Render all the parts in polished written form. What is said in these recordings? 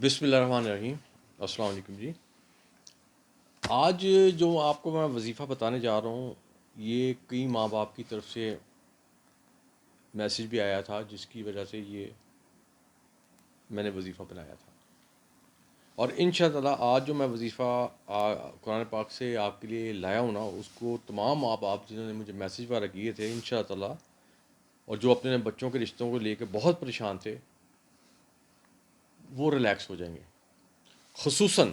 بسم اللہ الرحمن الرحیم۔ السلام علیکم جی۔ آج جو آپ کو میں وظیفہ بتانے جا رہا ہوں، یہ کئی ماں باپ کی طرف سے میسج بھی آیا تھا، جس کی وجہ سے یہ میں نے وظیفہ بنایا تھا۔ اور ان شاء اللہ آج جو میں وظیفہ قرآن پاک سے آپ کے لیے لایا ہوں نا، اس کو تمام ماں باپ جنہوں نے مجھے میسج وغیرہ کیے تھے ان شاء اللہ، اور جو اپنے بچوں کے رشتوں کو لے کے بہت پریشان تھے، وہ ریلیکس ہو جائیں گے۔ خصوصاً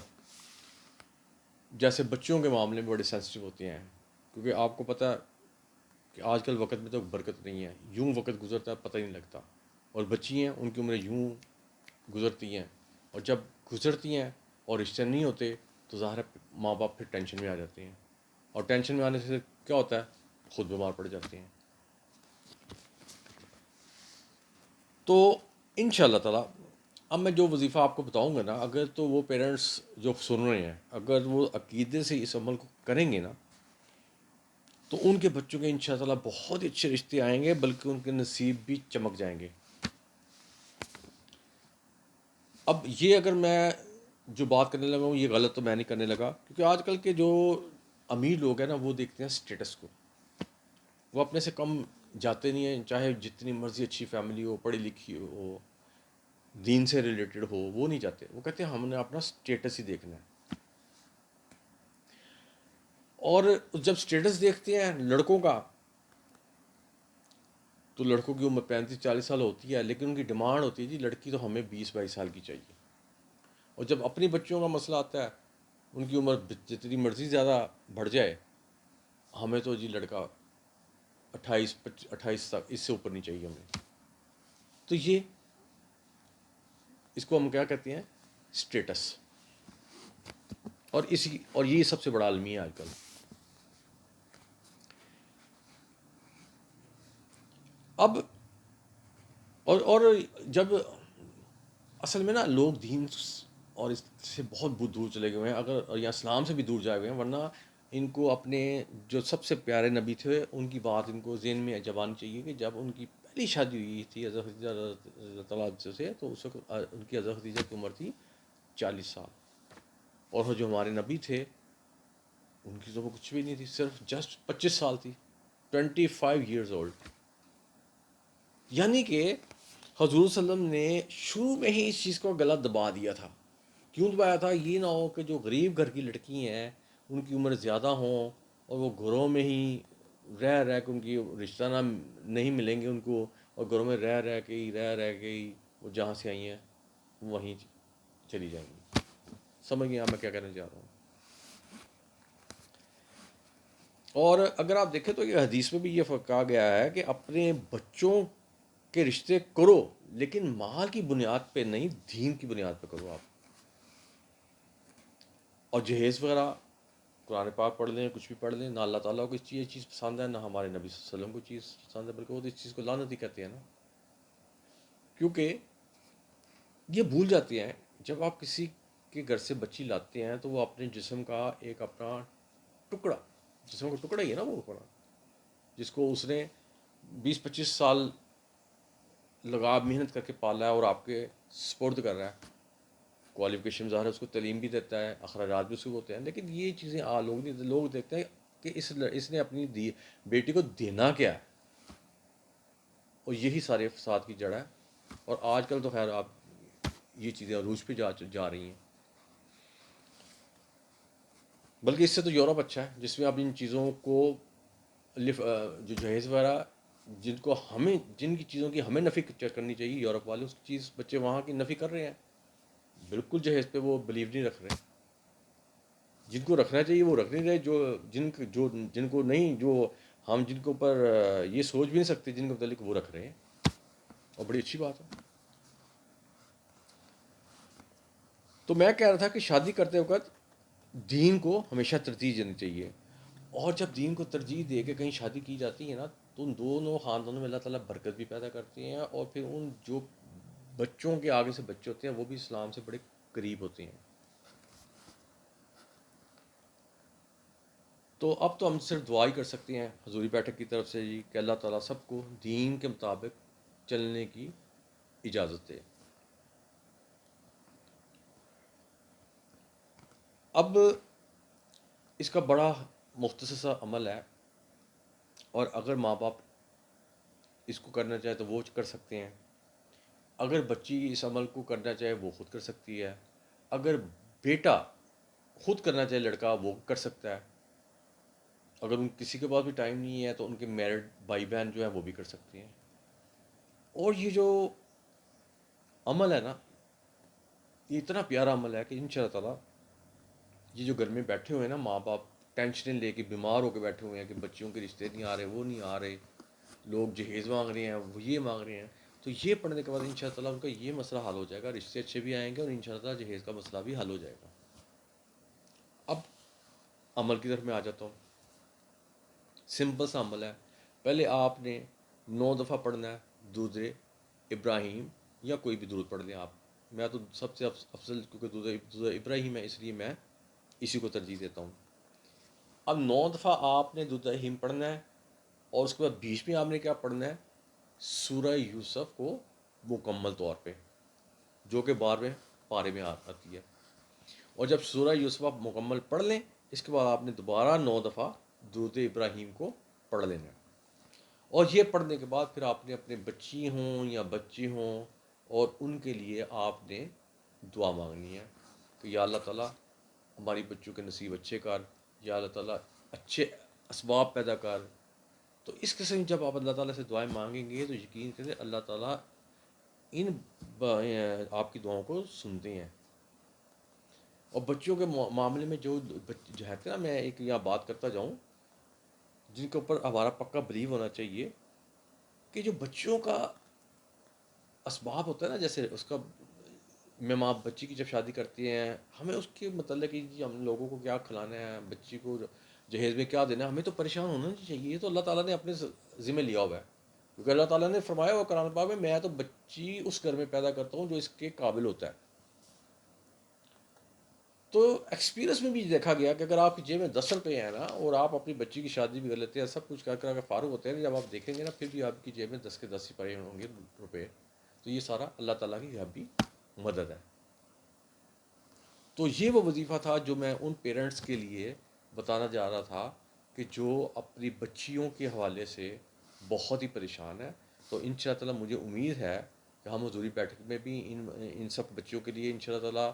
جیسے بچوں کے معاملے میں بڑے سینسٹیو ہوتے ہیں، کیونکہ آپ کو پتہ کہ آج کل وقت میں تو برکت نہیں ہے، یوں وقت گزرتا ہے پتہ ہی نہیں لگتا، اور بچی ہیں ان کی عمریں یوں گزرتی ہیں، اور جب گزرتی ہیں اور رشتے نہیں ہوتے تو ظاہر ہے ماں باپ پھر ٹینشن میں آ جاتے ہیں، اور ٹینشن میں آنے سے کیا ہوتا ہے، خود بیمار پڑ جاتے ہیں۔ تو ان شاء اللہ تعالیٰ اب میں جو وظیفہ آپ کو بتاؤں گا نا، اگر تو وہ پیرنٹس جو سن رہے ہیں اگر وہ عقیدے سے اس عمل کو کریں گے نا، تو ان کے بچوں کے انشاءاللہ بہت ہی اچھے رشتے آئیں گے، بلکہ ان کے نصیب بھی چمک جائیں گے۔ اب یہ اگر میں جو بات کرنے لگا ہوں یہ غلط تو میں نہیں کرنے لگا، کیونکہ آج کل کے جو امیر لوگ ہیں نا، وہ دیکھتے ہیں اسٹیٹس کو، وہ اپنے سے کم جاتے نہیں ہیں، چاہے جتنی مرضی اچھی فیملی ہو، پڑھی لکھی ہو، دین سے ریلیٹڈ ہو، وہ نہیں جاتے، وہ کہتے ہیں ہم نے اپنا اسٹیٹس ہی دیکھنا ہے۔ اور جب اسٹیٹس دیکھتے ہیں لڑکوں کا، تو لڑکوں کی عمر 35-40 سال ہوتی ہے، لیکن ان کی ڈیمانڈ ہوتی ہے جی لڑکی تو ہمیں 20-22 سال کی چاہیے، اور جب اپنی بچوں کا مسئلہ آتا ہے ان کی عمر جتنی مرضی زیادہ بڑھ جائے، ہمیں تو جی لڑکا 28 تک، اس سے اوپر نہیں چاہیے ہمیں۔ تو یہ اس کو ہم کیا کہتے ہیں، اسٹیٹس، اور یہ سب سے بڑا المیہ ہے آج کل۔ اب اور جب اصل میں نا لوگ دین اور اس سے بہت دور چلے گئے ہیں، اگر یا اسلام سے بھی دور جائے ہوئے ہیں، ورنہ ان کو اپنے جو سب سے پیارے نبی تھے ان کی بات ان کو ذہن میں جب آنی چاہیے کہ جب ان کی پہلی شادی ہوئی تھی حضرت خدیجہ رضی اللہ تعالیٰ عنہ سے، تو اس وقت ان کی حضرت خدیجہ کی عمر تھی 40 سال، اور جو ہمارے نبی تھے ان کی تو وہ کچھ بھی نہیں تھی، صرف جسٹ 25 سال تھی، 25 years old۔ یعنی کہ حضور صلی اللہ علیہ وسلم نے شروع میں ہی اس چیز کو گلا دبا دیا تھا۔ کیوں دبایا تھا؟ یہ نہ ہو کہ جو غریب گھر کی لڑکی ہیں ان کی عمر زیادہ ہوں اور وہ گھروں میں ہی رہ کے ان کی رشتہ نہ نہیں ملیں گے ان کو، اور گھروں میں رہ کے ہی وہ جہاں سے آئی ہیں وہیں چلی جائیں گی۔ سمجھ گئے میں کیا کہنا چاہ رہا ہوں؟ اور اگر آپ دیکھیں تو یہ حدیث میں بھی یہ کہا گیا ہے کہ اپنے بچوں کے رشتے کرو، لیکن مال کی بنیاد پہ نہیں، دین کی بنیاد پہ کرو آپ۔ اور جہیز وغیرہ قرآن پاک پڑھ لیں، کچھ بھی پڑھ لیں، نہ اللہ تعالیٰ کو یہ چیز پسند ہے، نہ ہمارے نبی صلی اللہ علیہ وسلم کو چیز پسند ہے، بلکہ وہ تو اس چیز کو لعنت ہی کہتے ہیں نا، کیونکہ یہ بھول جاتے ہیں جب آپ کسی کے گھر سے بچی لاتے ہیں تو وہ اپنے جسم کا ایک اپنا ٹکڑا، جسم کا ٹکڑا ہی ہے نا وہ اپنا، جس کو اس نے 20-25 سال لگا محنت کر کے پالا ہے اور آپ کے سپرد کر رہا ہے، کوالیفیکیشن ظاہر ہے، اس کو تعلیم بھی دیتا ہے، اخراجات بھی اس کو ہوتے ہیں، لیکن یہ چیزیں لوگ دیکھتے ہیں کہ اس نے اپنی بیٹی کو دینا کیا ہے، اور یہی سارے فساد کی جڑ ہے۔ اور آج کل تو خیر آپ یہ چیزیں عروج پہ جا رہی ہیں، بلکہ اس سے تو یورپ اچھا ہے، جس میں اب ان چیزوں کو جو جہیز وغیرہ جن کی چیزوں کی ہمیں نفی کرنی چاہیے، یورپ والے اس کی چیز بچے وہاں کی نفی کر رہے ہیں، بالکل جہیز پہ وہ بلیو نہیں رکھ رہے۔ جن کو رکھنا چاہیے وہ رکھ نہیں رہے، جن کو نہیں، جو ہم جن کے اوپر یہ سوچ بھی نہیں سکتے جن کے متعلق، وہ رکھ رہے ہیں، اور بڑی اچھی بات ہے۔ تو میں کہہ رہا تھا کہ شادی کرتے وقت دین کو ہمیشہ ترجیح دینی چاہیے، اور جب دین کو ترجیح دے کے کہیں شادی کی جاتی ہے نا، تو ان دونوں خاندانوں میں اللہ تعالیٰ برکت بھی پیدا کرتے ہیں، اور پھر ان جو بچوں کے آگے سے بچے ہوتے ہیں وہ بھی اسلام سے بڑے قریب ہوتے ہیں۔ تو اب تو ہم صرف دعا ہی کر سکتے ہیں حضوری بیٹھک کی طرف سے جی کہ اللہ تعالیٰ سب کو دین کے مطابق چلنے کی اجازت دے۔ اب اس کا بڑا مختصر سا عمل ہے، اور اگر ماں باپ اس کو کرنا چاہے تو وہ کر سکتے ہیں، اگر بچی اس عمل کو کرنا چاہے وہ خود کر سکتی ہے، اگر بیٹا خود کرنا چاہے لڑکا وہ کر سکتا ہے، اگر ان کسی کے پاس بھی ٹائم نہیں ہے تو ان کے میرڈ بھائی بہن جو ہیں وہ بھی کر سکتے ہیں۔ اور یہ جو عمل ہے نا، یہ اتنا پیارا عمل ہے کہ ان شاء اللہ تعالیٰ یہ جو گھر میں بیٹھے ہوئے ہیں نا ماں باپ، ٹینشنیں لے کے بیمار ہو کے بیٹھے ہوئے ہیں کہ بچیوں کے رشتے نہیں آ رہے، وہ نہیں آ رہے، لوگ جہیز مانگ رہے ہیں، وہ یہ مانگ رہے ہیں، تو یہ پڑھنے کے بعد ان شاء اللہ تعالیٰ ان کا یہ مسئلہ حل ہو جائے گا، رشتے اچھے بھی آئیں گے اور ان شاء اللہ تعالیٰ جہیز کا مسئلہ بھی حل ہو جائے گا۔ اب عمل کی طرف میں آ جاتا ہوں۔ سمپل سا عمل ہے، پہلے آپ نے 9 دفعہ پڑھنا ہے درود ابراہیم، یا کوئی بھی درود پڑھ لیں آپ، میں تو سب سے افضل کیونکہ درود ابراہیم ہے اس لیے میں اسی کو ترجیح دیتا ہوں۔ اب 9 دفعہ آپ نے درود ابراہیم پڑھنا ہے، اور اس کے بعد بیچ میں آپ نے کیا پڑھنا ہے، سورہ یوسف کو مکمل طور پہ، جو کہ 12ویں پارے میں آتی ہے، اور جب سورہ یوسف آپ مکمل پڑھ لیں، اس کے بعد آپ نے دوبارہ 9 دفعہ درود ابراہیم کو پڑھ لینا ہے، اور یہ پڑھنے کے بعد پھر آپ نے اپنے بچی ہوں یا بچے ہوں اور ان کے لیے آپ نے دعا مانگنی ہے کہ یا اللہ تعالیٰ ہماری بچوں کے نصیب اچھے کر، یا اللہ تعالیٰ اچھے اسباب پیدا کر۔ تو اس قسم جب آپ اللہ تعالیٰ سے دعائیں مانگیں گے تو یقین کریں اللہ تعالیٰ ان آپ کی دعاؤں کو سنتے ہیں۔ اور بچوں کے معاملے میں جو ہے نا، میں ایک یہاں بات کرتا جاؤں جن کے اوپر ہمارا پکا بلیو ہونا چاہیے، کہ جو بچوں کا اسباب ہوتا ہے نا، جیسے اس کا ماں بچی کی جب شادی کرتی ہیں، ہمیں اس کے متعلق کہ ہم لوگوں کو کیا کھلانا ہے، بچی کو جہیز میں کیا دینا ہے، ہمیں تو پریشان ہونا نہیں چاہیے، یہ تو اللہ تعالیٰ نے اپنے ذمہ لیا ہوا ہے، کیونکہ اللہ تعالیٰ نے فرمایا ہوا قرآن پاک میں تو بچی اس گھر میں پیدا کرتا ہوں جو اس کے قابل ہوتا ہے۔ تو ایکسپیرینس میں بھی دیکھا گیا کہ اگر آپ کی جیب میں 10 روپے ہیں نا، اور آپ اپنی بچی کی شادی بھی کر لیتے ہیں، سب کچھ کر کر فارغ ہوتے ہیں، جب آپ دیکھیں گے نا پھر بھی آپ کی جیب میں 10 کے 10 ہی پڑے ہوں گے روپے، تو یہ سارا اللہ تعالیٰ کی یہاں بھی مدد ہے۔ تو یہ وہ وظیفہ تھا جو میں ان پیرنٹس کے لیے بتانا جا رہا تھا کہ جو اپنی بچیوں کے حوالے سے بہت ہی پریشان ہے۔ تو ان شاء اللہ تعالیٰ مجھے امید ہے کہ ہم حضوری بیٹھک میں بھی ان سب بچیوں کے لیے ان شاء اللہ تعالیٰ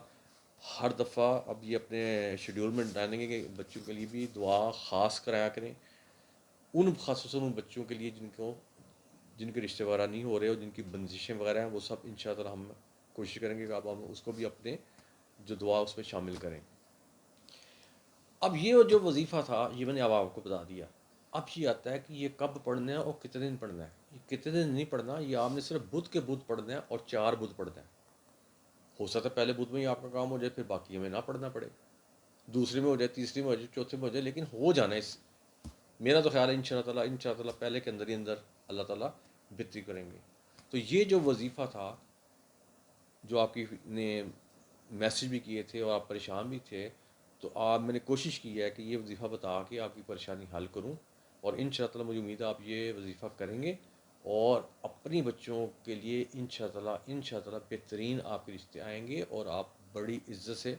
ہر دفعہ اب یہ اپنے شیڈیول میں ڈالیں گے کہ بچوں کے لیے بھی دعا خاص کرایا کریں، ان خصوصاً ان بچوں کے لیے جن کے رشتے وغیرہ نہیں ہو رہے اور جن کی بندشیں وغیرہ ہیں، وہ سب ان شاء اللہ تعالیٰ ہم کوشش کریں گے کہ اب ہم اس کو بھی اپنے جو دعا اس میں شامل کریں۔ اب یہ جو وظیفہ تھا یہ میں نے اب آپ کو بتا دیا۔ اب یہ آتا ہے کہ یہ کب پڑھنا ہے اور کتنے دن پڑھنا ہے۔ یہ کتنے دن نہیں پڑھنا، یہ آپ نے صرف بدھ کے بدھ پڑھنا ہے، اور 4 بدھ پڑھنا ہے۔ ہو سکتا ہے پہلے بدھ میں ہی آپ کا کام ہو جائے، پھر باقی ہمیں نہ پڑھنا پڑے، دوسرے میں ہو جائے، تیسرے میں ہو جائے، چوتھے میں ہو جائے، لیکن ہو جانا ہے میرا تو خیال ہے ان شاء اللہ تعالیٰ پہلے کے اندر ہی اندر اللہ تعالیٰ بہتری کریں گے۔ تو یہ جو وظیفہ تھا جو آپ کی نے میسیج بھی کیے تھے اور آپ پریشان بھی تھے، تو میں نے کوشش کی ہے کہ یہ وظیفہ بتا کے آپ کی پریشانی حل کروں، اور ان شاء اللہ مجھے امید ہے آپ یہ وظیفہ کریں گے اور اپنی بچوں کے لیے ان شاء اللہ بہترین آپ کے رشتے آئیں گے، اور آپ بڑی عزت سے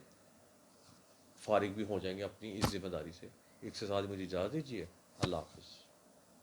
فارغ بھی ہو جائیں گے اپنی اس ذمہ داری سے۔ ایک سے ساتھ مجھے اجازت دیجیے، اللہ حافظ۔